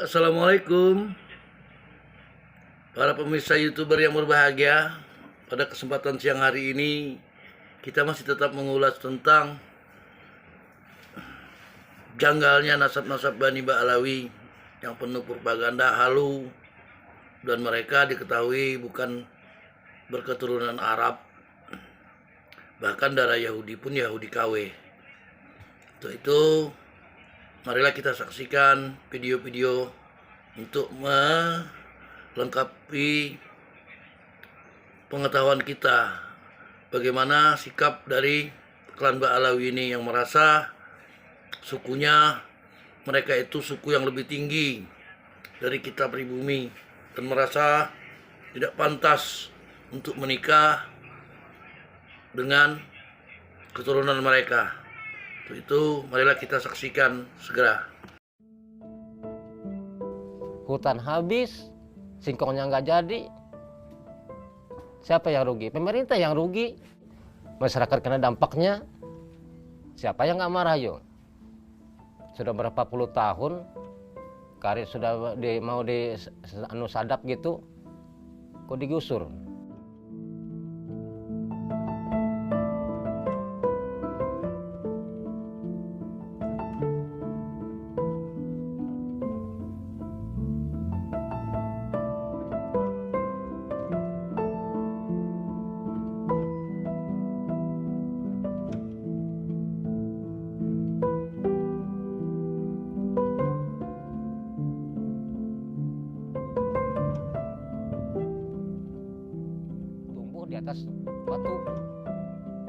Assalamualaikum para pemirsa YouTuber yang berbahagia. Pada kesempatan siang hari ini kita masih tetap mengulas tentang janggalnya nasab-nasab Bani Ba'alawi yang penuh propaganda halu, dan mereka diketahui bukan berketurunan Arab, bahkan darah Yahudi pun Yahudi KW. Untuk itu marilah kita saksikan video-video untuk melengkapi pengetahuan kita bagaimana sikap dari klan Ba'alawi ini yang merasa sukunya mereka itu suku yang lebih tinggi dari kita pribumi dan merasa tidak pantas untuk menikah dengan keturunan mereka. Untuk itu marilah kita saksikan segera. Hutan habis, singkongnya nggak jadi. Siapa yang rugi? Pemerintah yang rugi. Masyarakat kena dampaknya. Siapa yang nggak marah yuk? Sudah berapa puluh tahun, karet sudah mau sadap gitu, kok digusur? Di atas batu,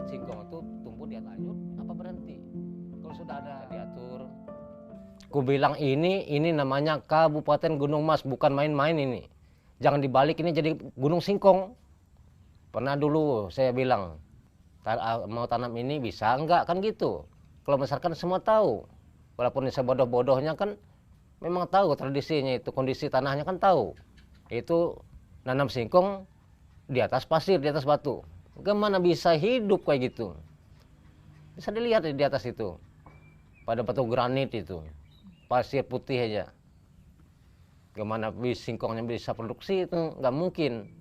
singkong itu tumbuh di atas lanjut apa berhenti? Kalau sudah ada diatur. Ku bilang ini namanya Kabupaten Gunung Mas, bukan main-main ini. Jangan dibalik ini jadi Gunung Singkong. Pernah dulu saya bilang mau tanam ini bisa enggak kan gitu. Kalau masyarakat semua tahu, walaupun sebodoh-bodohnya kan memang tahu tradisinya itu, kondisi tanahnya kan tahu. Itu nanam singkong di atas pasir, di atas batu. Gimana bisa hidup kayak gitu? Bisa dilihat di atas itu. Pada batu granit itu. Pasir putih aja. Gimana singkongnya bisa produksi itu? Nggak mungkin.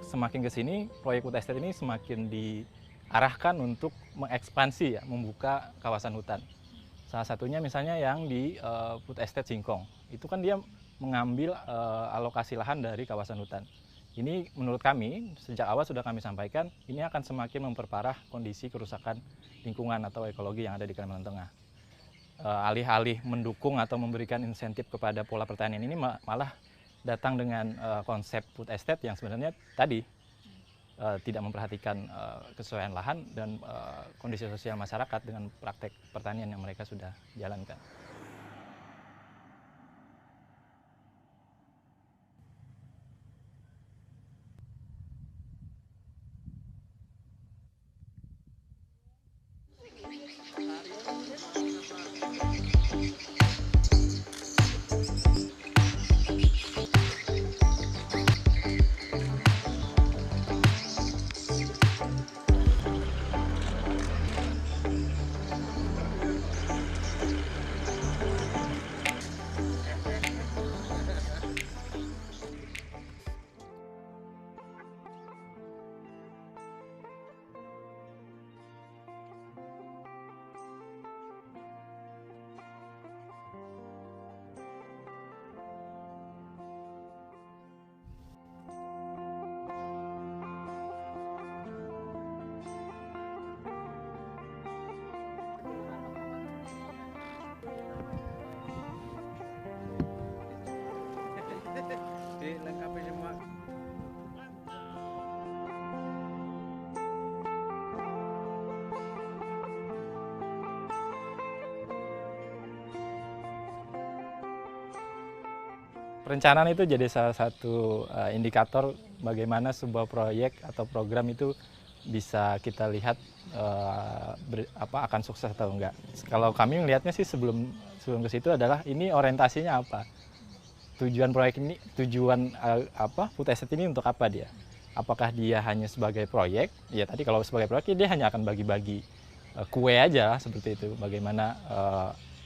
Semakin ke sini, proyek Food Estate ini semakin diarahkan untuk mengekspansi, ya, membuka kawasan hutan. Salah satunya misalnya yang di Food Estate Singkong. Itu kan dia mengambil alokasi lahan dari kawasan hutan. Ini menurut kami, sejak awal sudah kami sampaikan, ini akan semakin memperparah kondisi kerusakan lingkungan atau ekologi yang ada di Kalimantan Tengah. Alih-alih mendukung atau memberikan insentif kepada pola pertanian ini malah datang dengan konsep food estate yang sebenarnya tadi tidak memperhatikan kesesuaian lahan dan kondisi sosial masyarakat dengan praktek pertanian yang mereka sudah jalankan. Perencanaan itu jadi salah satu indikator bagaimana sebuah proyek atau program itu bisa kita lihat akan sukses atau enggak. Kalau kami melihatnya sih sebelum ke situ adalah ini orientasinya apa. Tujuan proyek ini, food estate ini untuk apa dia? Apakah dia hanya sebagai proyek? Ya tadi kalau sebagai proyek dia hanya akan bagi-bagi kue aja seperti itu. Bagaimana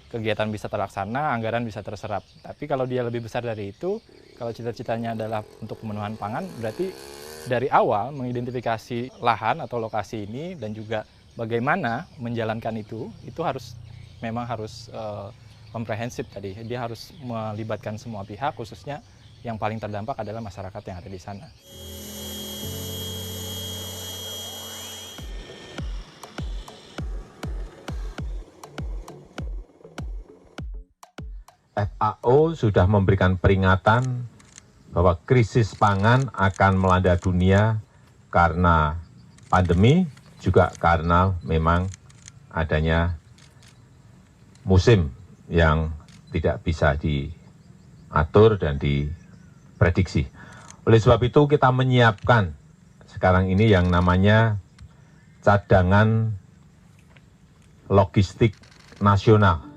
kegiatan bisa terlaksana, anggaran bisa terserap. Tapi kalau dia lebih besar dari itu, kalau cita-citanya adalah untuk pemenuhan pangan, berarti dari awal mengidentifikasi lahan atau lokasi ini dan juga bagaimana menjalankan itu memang harus komprehensif tadi. Dia harus melibatkan semua pihak, khususnya yang paling terdampak adalah masyarakat yang ada di sana. FAO sudah memberikan peringatan bahwa krisis pangan akan melanda dunia karena pandemi, juga karena memang adanya musim yang tidak bisa diatur dan diprediksi. Oleh sebab itu kita menyiapkan sekarang ini yang namanya cadangan logistik nasional.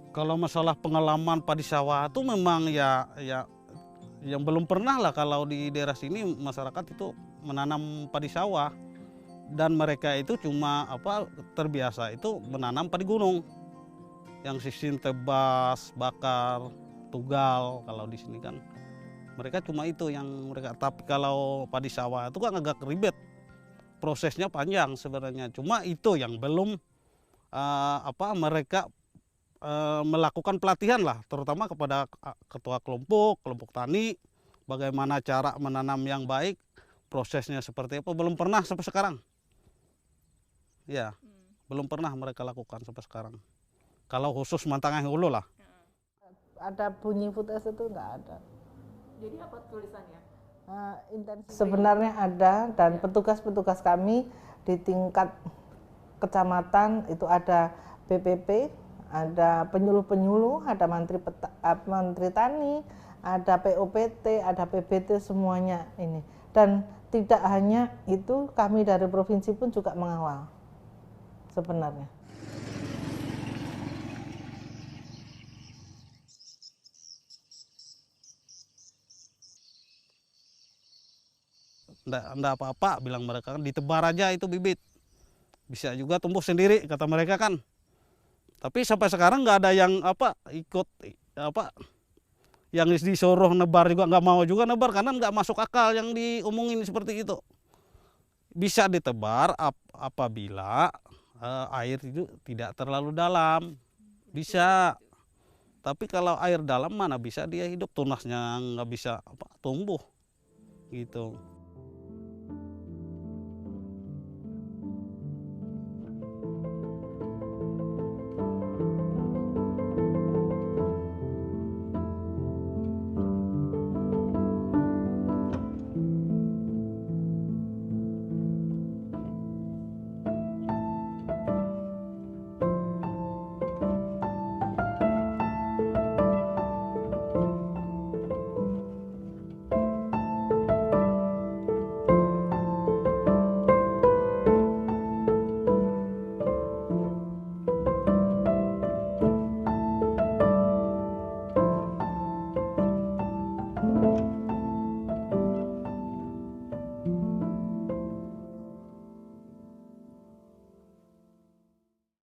Kalau masalah pengalaman padi sawah itu memang ya yang belum pernah lah kalau di daerah sini masyarakat itu menanam padi sawah, dan mereka itu cuma terbiasa itu menanam padi gunung yang sistem tebas, bakar, tugal. Kalau di sini kan mereka cuma itu yang mereka. Tapi kalau padi sawah itu kan agak ribet, prosesnya panjang sebenarnya. Cuma itu yang belum mereka melakukan pelatihan lah, terutama kepada ketua kelompok tani, bagaimana cara menanam yang baik, prosesnya seperti apa, belum pernah sampai sekarang. Ya, belum pernah mereka lakukan sampai sekarang. Kalau khusus Mantangan Hulu lah. Ada bunyi food estate itu nggak ada. Jadi apa tulisannya? Sebenarnya ada, dan petugas-petugas kami di tingkat kecamatan itu ada BPP, ada penyuluh-penyuluh, ada menteri tani, ada POPT, ada PBT, semuanya ini. Dan tidak hanya itu, kami dari provinsi pun juga mengawal sebenarnya. Nggak apa-apa, bilang mereka kan, ditebar aja itu bibit. Bisa juga tumbuh sendiri, kata mereka kan. Tapi sampai sekarang nggak ada yang ikut yang disuruh nebar juga nggak mau juga nebar, karena nggak masuk akal yang diomongin seperti itu. Bisa ditebar apabila air itu tidak terlalu dalam, bisa. Tapi kalau air dalam mana bisa dia hidup, tunasnya nggak bisa tumbuh gitu.